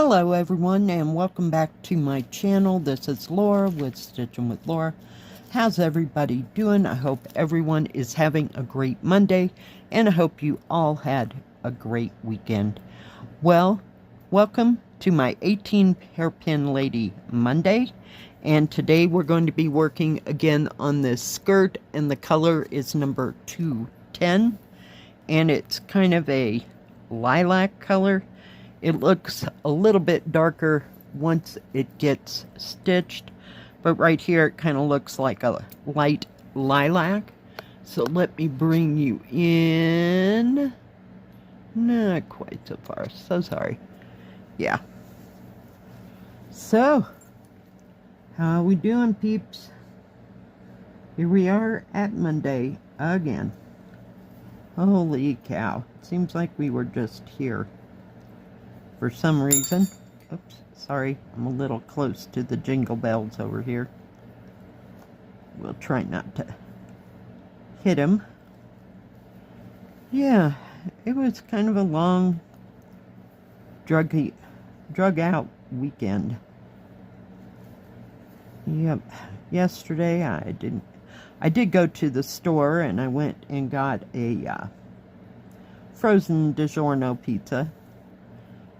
Hello everyone, and welcome back to my channel. This is Laura with Stitching with Laura. How's everybody doing? I hope everyone is having a great Monday, and I hope you all had a great weekend. Well, welcome to my 18 Hairpin Lady Monday, and today we're going to be working again on this skirt, and the color is number 210, and it's kind of a lilac color. It looks a little bit darker once it gets stitched, but right here it kind of looks like a light lilac. So let me bring you in. Not quite so far, so sorry. Yeah. So, how are we doing, peeps? Here we are at Monday again. Holy cow. It seems like we were just here. For some reason, oops, sorry, I'm a little close to the jingle bells over here. We'll try not to hit him. Yeah, it was kind of a long, drug out weekend. Yep, yesterday I did go to the store and I went and got a frozen DiGiorno pizza.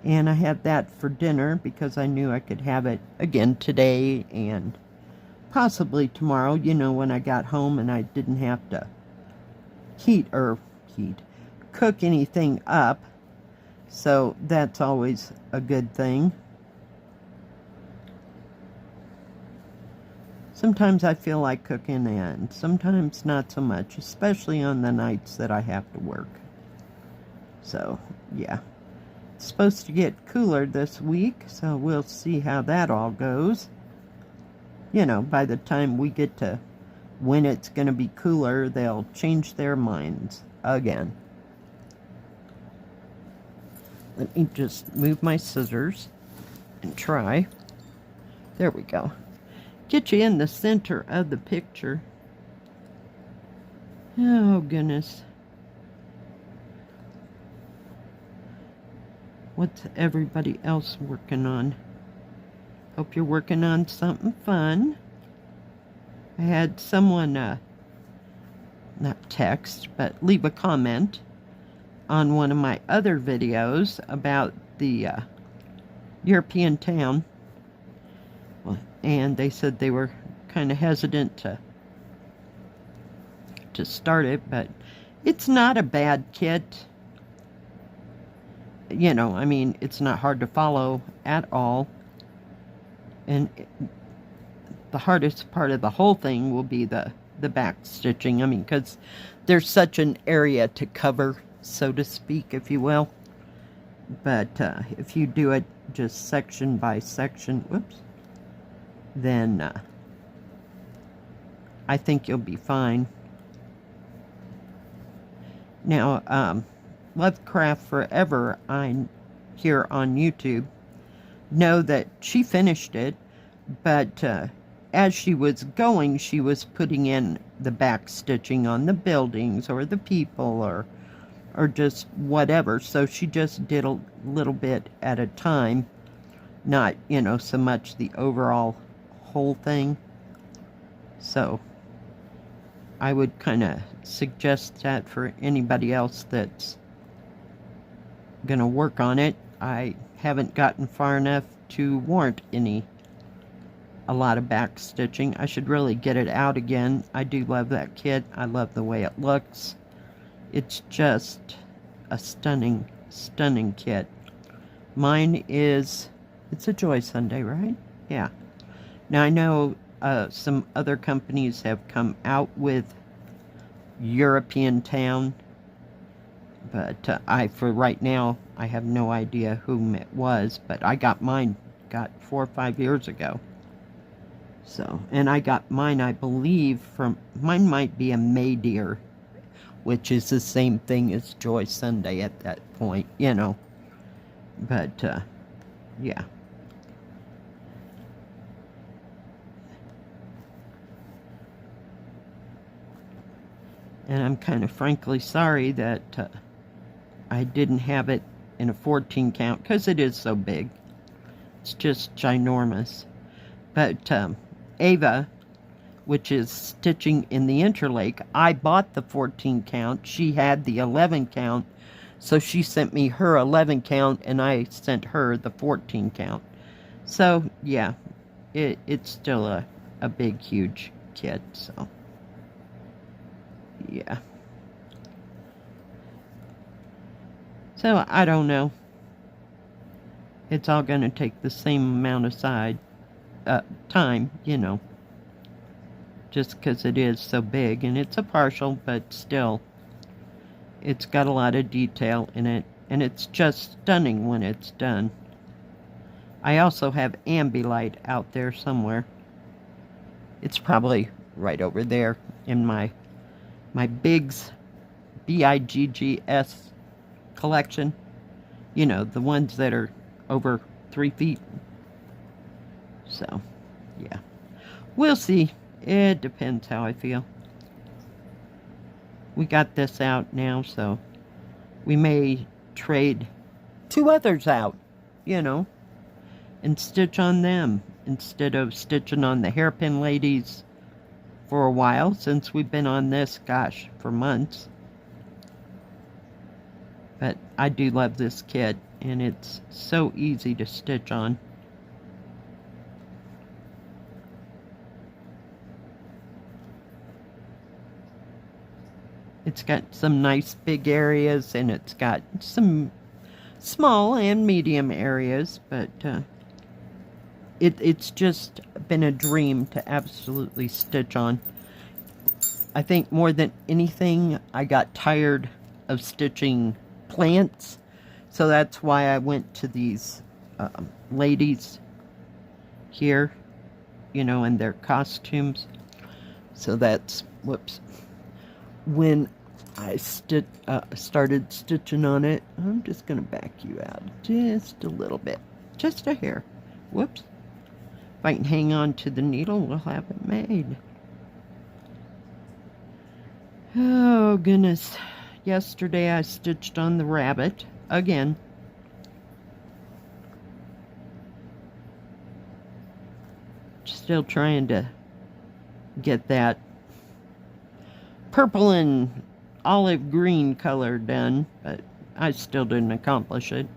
And I had that for dinner because I knew I could have it again today and possibly tomorrow, you know, when I got home and I didn't have to cook anything up. So that's always a good thing. Sometimes I feel like cooking and sometimes not so much, especially on the nights that I have to work. So, yeah. It's supposed to get cooler this week, so we'll see how that all goes. You know, by the time we get to when it's going to be cooler, they'll change their minds again. Let me just move my scissors and try. There we go. Get you in the center of the picture. Oh, goodness. What's everybody else working on? Hope you're working on something fun. I had someone, not text, but leave a comment on one of my other videos about the European town. And they said they were kind of hesitant to start it, but it's not a bad kit. You know, I mean, it's not hard to follow at all. And the hardest part of the whole thing will be the back stitching. I mean, because there's such an area to cover, so to speak, if you will. But if you do it just section by section, whoops, then I think you'll be fine. Now, Lovecraft Forever, here on YouTube, know that she finished it, but as she was going, she was putting in the back stitching on the buildings or the people or just whatever. So she just did a little bit at a time, not, you know, so much the overall whole thing. So I would kind of suggest that for anybody else that's gonna work on it. I haven't gotten far enough to warrant a lot of back stitching. I should really get it out again. I do love that kit. I love the way it looks. It's just a stunning kit. Mine is, it's a Joy Sunday, right? Yeah. Now I know some other companies have come out with European Town, but for right now, I have no idea whom it was, but I got mine 4 or 5 years ago. So, and I got mine, I believe, mine might be a May Deer, which is the same thing as Joy Sunday at that point, you know. But, yeah. And I'm kind of frankly sorry that I didn't have it in a 14 count, because it is so big. It's just ginormous. But Ava, which is stitching in the interlake, I bought the 14 count. She had the 11 count. So she sent me her 11 count, and I sent her the 14 count. So, yeah, it's still a big, huge kit, so, yeah. So, I don't know. It's all going to take the same amount of time, you know. Just because it is so big, and it's a partial, but still, it's got a lot of detail in it, and it's just stunning when it's done. I also have Ambilight out there somewhere. It's probably right over there in my Biggs, BIGGS collection. You know, the ones that are over 3 feet. So, yeah. We'll see. It depends how I feel. We got this out now, so we may trade 2 others out, you know, and stitch on them instead of stitching on the Hairpin ladies for a while, since we've been on this, gosh, for months. But I do love this kit, and it's so easy to stitch on. It's got some nice big areas, and it's got some small and medium areas, but it's just been a dream to absolutely stitch on. I think more than anything, I got tired of stitching plants, so that's why I went to these ladies here, you know, in their costumes. So that's, whoops. When I started stitching on it, I'm just going to back you out just a little bit. Just a hair. Whoops. If I can hang on to the needle, we'll have it made. Oh, goodness. Yesterday I stitched on the rabbit again. Still trying to get that purple and olive green color done, but I still didn't accomplish it.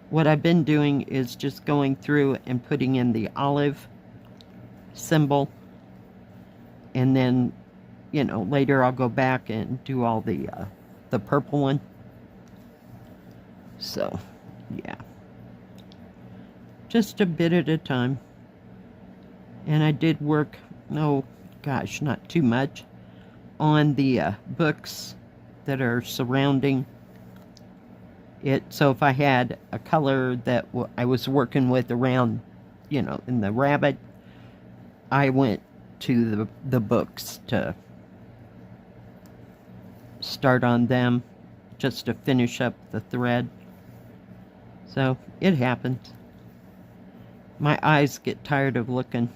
What I've been doing is just going through and putting in the olive symbol, and then, you know, later I'll go back and do all the purple one. So, yeah. Just a bit at a time. And I did work, oh gosh, not too much, on the books that are surrounding it. So if I had a color that I was working with around, you know, in the rabbit, I went to the books to start on them, just to finish up the thread. So it happens. My eyes get tired of looking,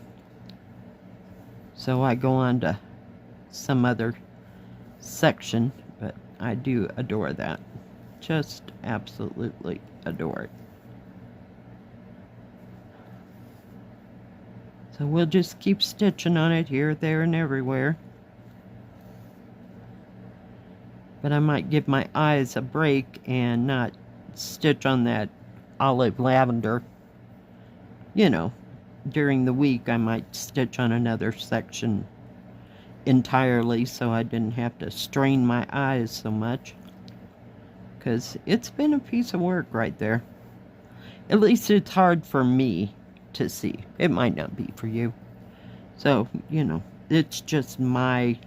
so I go on to some other section, but I do adore that. Just absolutely adore it. So we'll just keep stitching on it here, there, and everywhere. But I might give my eyes a break and not stitch on that olive lavender. You know, during the week I might stitch on another section entirely, so I didn't have to strain my eyes so much, because it's been a piece of work right there. At least it's hard for me to see. It might not be for you. So, you know, it's just my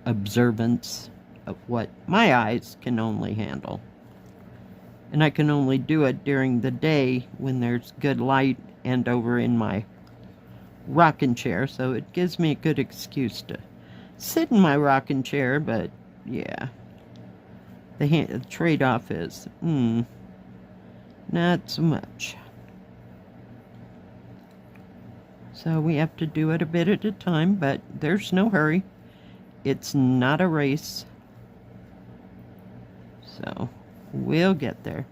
observance of what my eyes can only handle. And I can only do it during the day when there's good light and over in my rocking chair, so it gives me a good excuse to sit in my rocking chair. But yeah, the trade-off is not so much. So we have to do it a bit at a time, but there's no hurry. It's not a race, so we'll get there.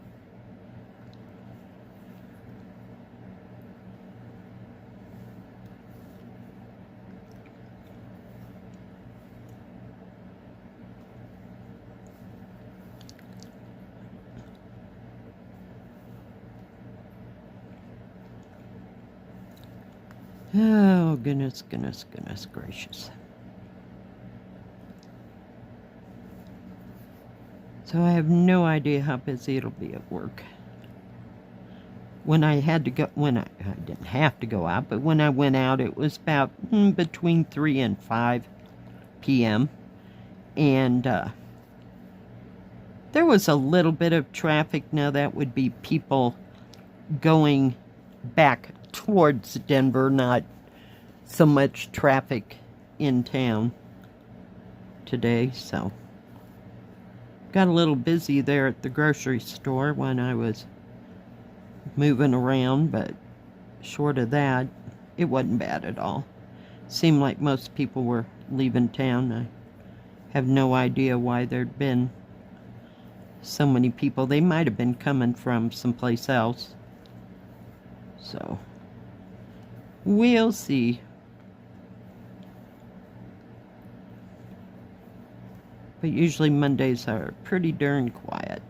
Oh, goodness, goodness, goodness gracious. So I have no idea how busy it'll be at work. When I had to go, I didn't have to go out, but when I went out, it was about between 3 and 5 p.m. And there was a little bit of traffic. Now that would be people going back towards Denver, not so much traffic in town today. So got a little busy there at the grocery store when I was moving around, but short of that, it wasn't bad at all. Seemed like most people were leaving town. I have no idea why there'd been so many people. They might have been coming from someplace else. So, we'll see. But usually Mondays are pretty darn quiet.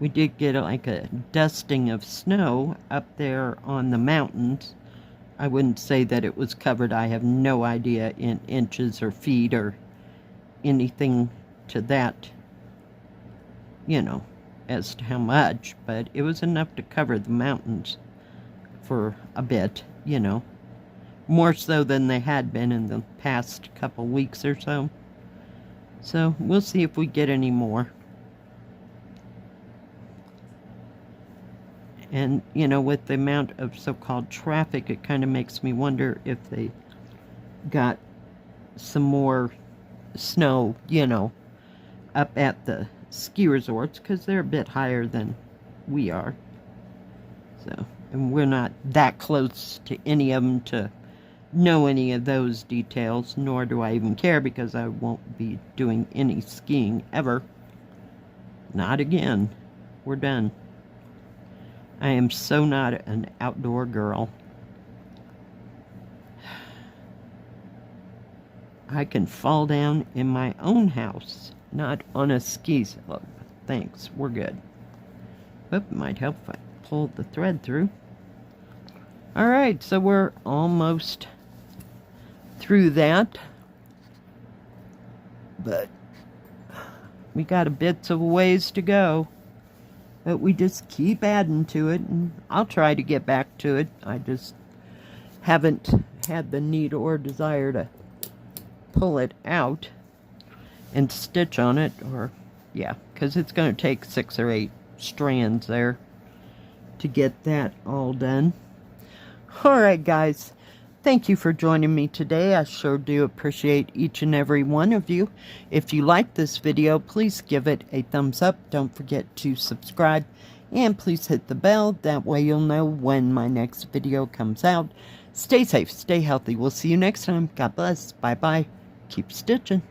We did get like a dusting of snow up there on the mountains. I wouldn't say that it was covered. I have no idea in inches or feet or anything to that, as to how much, but it was enough to cover the mountains for a bit, more so than they had been in the past couple weeks or so. So we'll see if we get any more. And, with the amount of so-called traffic, it kind of makes me wonder if they got some more snow, up at the ski resorts, because they're a bit higher than we are. So, and we're not that close to any of them to know any of those details, nor do I even care, because I won't be doing any skiing ever. Not again. We're done. I am so not an outdoor girl. I can fall down in my own house, not on a ski slope. Thanks, we're good. But it might help if I pull the thread through. Alright, so we're almost through that. But we got a bit of a ways to go. But we just keep adding to it, and I'll try to get back to it. I just haven't had the need or desire to pull it out and stitch on it, or, yeah, because it's going to take 6 or 8 strands there to get that all done. Alright, guys. Thank you for joining me today. I sure do appreciate each and every one of you. If you like this video, please give it a thumbs up. Don't forget to subscribe. And please hit the bell. That way you'll know when my next video comes out. Stay safe. Stay healthy. We'll see you next time. God bless. Bye-bye. Keep stitching.